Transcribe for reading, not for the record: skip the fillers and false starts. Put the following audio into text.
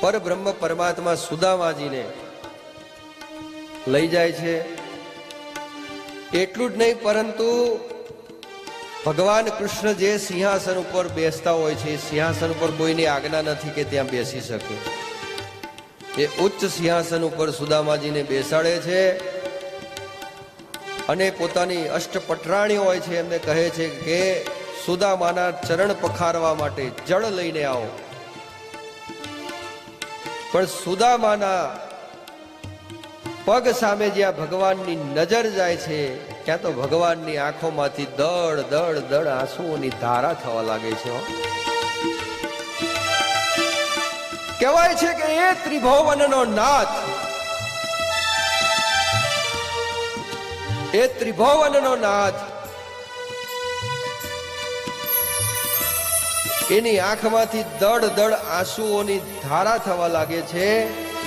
પરબ્રહ્મ પરમાત્મા સુદામાજીને લઈ જાય છે। એટલું જ નહીં, પરંતુ ભગવાન કૃષ્ણ જે સિંહાસન ઉપર બેસતા હોય છે, એ સિંહાસન ઉપર કોઈની આજ્ઞા નથી કે ત્યાં બેસી શકે। એ ઉચ્ચ સિંહાસન ઉપર સુદામાજીને બેસાડે છે અને પોતાની અષ્ટપટરાણી હોય છે એમને કહે છે કે સુદામાના ચરણ પખારવા માટે જળ લઈને આવો। પણ સુદામાના પગ સામે જ્યાં ભગવાનની નજર જાય છે ત્યાં તો ભગવાનની આંખોમાંથી દળ દળ દળ આંસુઓની ધારા થવા લાગે છે। કહેવાય છે કે એ ત્રિભુવનનો નાથ, એ ત્રિભુવનનો નાથ, એની આંખમાંથી દળ દળ આંસુઓની ધારા થવા લાગે છે।